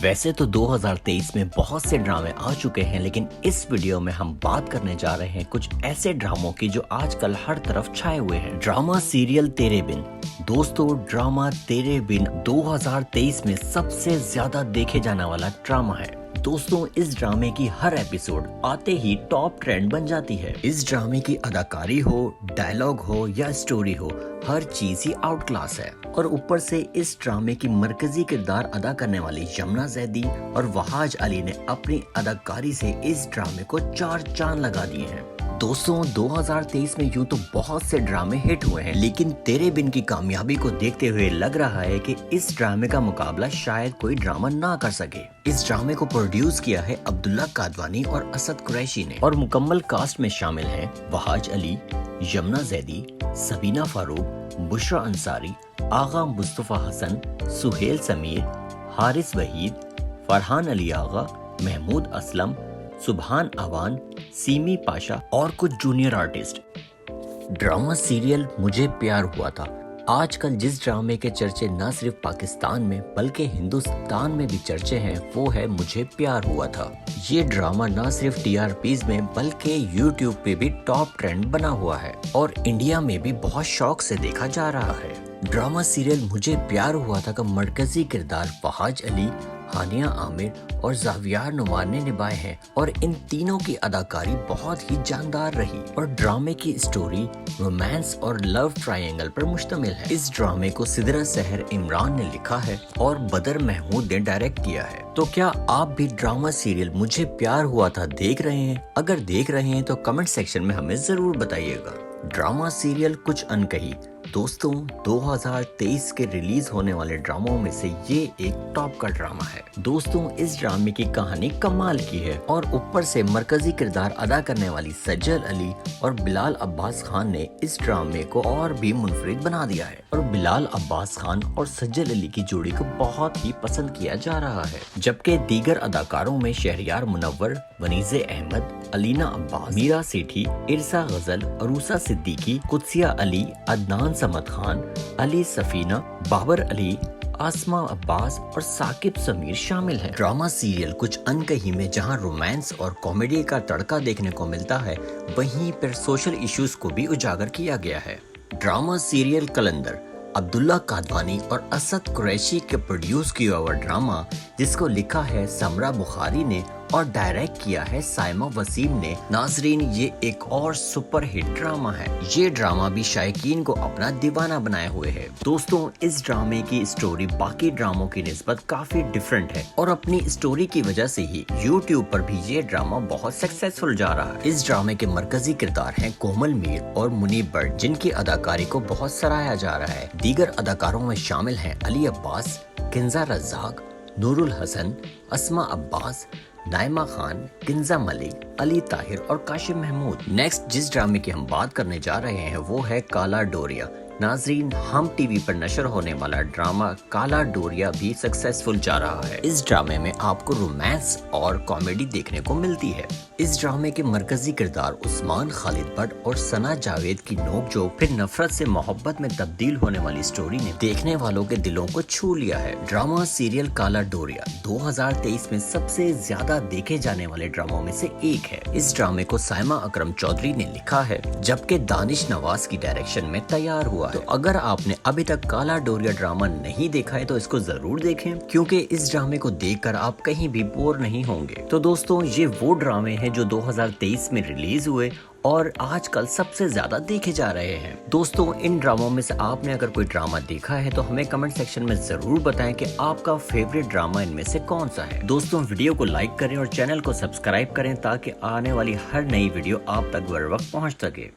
ویسے تو 2023 میں بہت سے ڈرامے آ چکے ہیں، لیکن اس ویڈیو میں ہم بات کرنے جا رہے ہیں کچھ ایسے ڈراموں کی جو آج کل ہر طرف چھائے ہوئے ہیں۔ ڈرامہ سیریل تیرے بن۔ دوستو، ڈرامہ تیرے بن 2023 میں سب سے زیادہ دیکھے جانے والا ڈرامہ ہے۔ دوستوں، اس ڈرامے کی ہر ایپیسوڈ آتے ہی ٹاپ ٹرینڈ بن جاتی ہے۔ اس ڈرامے کی اداکاری ہو، ڈائلاگ ہو یا سٹوری ہو، ہر چیز ہی آؤٹ کلاس ہے۔ اور اوپر سے اس ڈرامے کی مرکزی کردار ادا کرنے والی یمنا زیدی اور وہاج علی نے اپنی اداکاری سے اس ڈرامے کو 4 چاند لگا دیے ہیں۔ دوستوں، 2023 میں یوں تو بہت سے ڈرامے ہٹ ہوئے ہیں، لیکن تیرے بن کی کامیابی کو دیکھتے ہوئے لگ رہا ہے کہ اس ڈرامے کا مقابلہ شاید کوئی ڈرامہ نہ کر سکے۔ اس ڈرامے کو پروڈیوس کیا ہے عبداللہ قادوانی اور اسد قریشی نے، اور مکمل کاسٹ میں شامل ہیں وہاج علی، یمنا زیدی، سبینہ فاروق، بشرا انصاری، آغا مصطفیٰ حسن، سہیل سمیر، حارث وحید، فرحان علی آغا، محمود اسلم، سبحان اوان، سیمی پاشا اور کچھ جونیئر آرٹسٹ۔ ڈرامہ سیریل مجھے پیار ہوا تھا۔ آج کل جس ڈرامے کے چرچے نہ صرف پاکستان میں بلکہ ہندوستان میں بھی چرچے ہیں، وہ ہے مجھے پیار ہوا تھا۔ یہ ڈرامہ نہ صرف TRPs میں بلکہ YouTube پہ بھی ٹاپ ٹرینڈ بنا ہوا ہے اور انڈیا میں بھی بہت شوق سے دیکھا جا رہا ہے۔ ڈرامہ سیریل مجھے پیار ہوا تھا کا مرکزی کردار وہاج علی، ہانیہ عامر اور زاویار نوار نے نبھائے ہیں، اور ان تینوں کی اداکاری بہت ہی جاندار رہی۔ اور ڈرامے کی اسٹوری رومانس اور لو ٹرائنگل پر مشتمل ہے۔ اس ڈرامے کو سدرہ سحر عمران نے لکھا ہے اور بدر محمود نے ڈائریکٹ کیا ہے۔ تو کیا آپ بھی ڈرامہ سیریل مجھے پیار ہوا تھا دیکھ رہے ہیں؟ اگر دیکھ رہے ہیں تو کمنٹ سیکشن میں ہمیں ضرور بتائیے گا۔ ڈرامہ سیریل کچھ انکہی۔ دوستوں، 2023 کے ریلیز ہونے والے ڈراموں میں سے یہ ایک ٹاپ کا ڈرامہ ہے۔ دوستوں، اس ڈرامے کی کہانی کمال کی ہے، اور اوپر سے مرکزی کردار ادا کرنے والی سجل علی اور بلال عباس خان نے اس ڈرامے کو اور بھی منفرد بنا دیا ہے، اور بلال عباس خان اور سجل علی کی جوڑی کو بہت ہی پسند کیا جا رہا ہے۔ جبکہ دیگر اداکاروں میں شہریار منور، ونیز احمد، علینا عباس، میرا سیٹھی، ارسا غزل، عروسہ صدیقی، قدسیہ علی، عدنان سمد خان، علی سفینہ، بابر علی، آسما عباس اور ثاقب سمیر شامل ہیں۔ ڈرامہ سیریل کچھ انکہی میں جہاں رومانس اور کامیڈی کا تڑکا دیکھنے کو ملتا ہے، وہیں پر سوشل ایشوز کو بھی اجاگر کیا گیا ہے۔ ڈرامہ سیریل کلندر عبداللہ قادوانی اور اسد قریشی کے پروڈیوس کیا ہوا ڈرامہ، جس کو لکھا ہے سمرہ بخاری نے اور ڈائریکٹ کیا ہے سائمہ وسیم نے۔ ناظرین، یہ ایک اور سپر ہٹ ڈرامہ ہے۔ یہ ڈرامہ بھی شائقین کو اپنا دیوانہ بنائے ہوئے ہے۔ دوستوں، اس ڈرامے کی اسٹوری باقی ڈراموں کی نسبت کافی ڈیفرنٹ ہے، اور اپنی اسٹوری کی وجہ سے ہی YouTube پر بھی یہ ڈرامہ بہت سکسیسفل جا رہا ہے۔ اس ڈرامے کے مرکزی کردار ہیں کومل میر اور منیب بٹ، جن کی اداکاری کو بہت سراہا جا رہا ہے۔ دیگر اداکاروں میں شامل ہیں علی عباس، کنزا رزاق، نور الحسن، اسما عباس، نائمہ خان، کنزا ملک، علی طاہر اور کاشم محمود۔ نیکسٹ جس ڈرامے کی ہم بات کرنے جا رہے ہیں وہ ہے کالا ڈوریا۔ ناظرین، ہم ٹی وی پر نشر ہونے والا ڈرامہ کالا ڈوریا بھی سکسیسفل جا رہا ہے۔ اس ڈرامے میں آپ کو رومانس اور کامیڈی دیکھنے کو ملتی ہے۔ اس ڈرامے کے مرکزی کردار عثمان خالد بٹ اور ثنا جاوید کی نوک جھوک، پھر نفرت سے محبت میں تبدیل ہونے والی سٹوری نے دیکھنے والوں کے دلوں کو چھو لیا ہے۔ ڈرامہ سیریل کالا ڈوریا 2023 میں سب سے زیادہ دیکھے جانے والے ڈراموں میں سے ایک ہے۔ اس ڈرامے کو سائمہ اکرم چودھری نے لکھا ہے، جبکہ دانش نواز کی ڈائریکشن میں تیار ہوا ہے۔ تو اگر آپ نے ابھی تک کالا ڈوریا ڈرامہ نہیں دیکھا ہے تو اس کو ضرور دیکھیں، کیونکہ اس ڈرامے کو دیکھ کر آپ کہیں بھی بور نہیں ہوں گے۔ تو دوستوں، یہ وہ ڈرامے ہیں جو 2023 میں ریلیز ہوئے اور آج کل سب سے زیادہ دیکھے جا رہے ہیں۔ دوستوں، ان ڈراموں میں سے آپ نے اگر کوئی ڈرامہ دیکھا ہے تو ہمیں کمنٹ سیکشن میں ضرور بتائیں کہ آپ کا فیوریٹ ڈرامہ ان میں سے کون سا ہے۔ دوستوں، ویڈیو کو لائک کریں اور چینل کو سبسکرائب کریں تاکہ آنے والی ہر نئی ویڈیو آپ تک بر وقت پہنچ سکے۔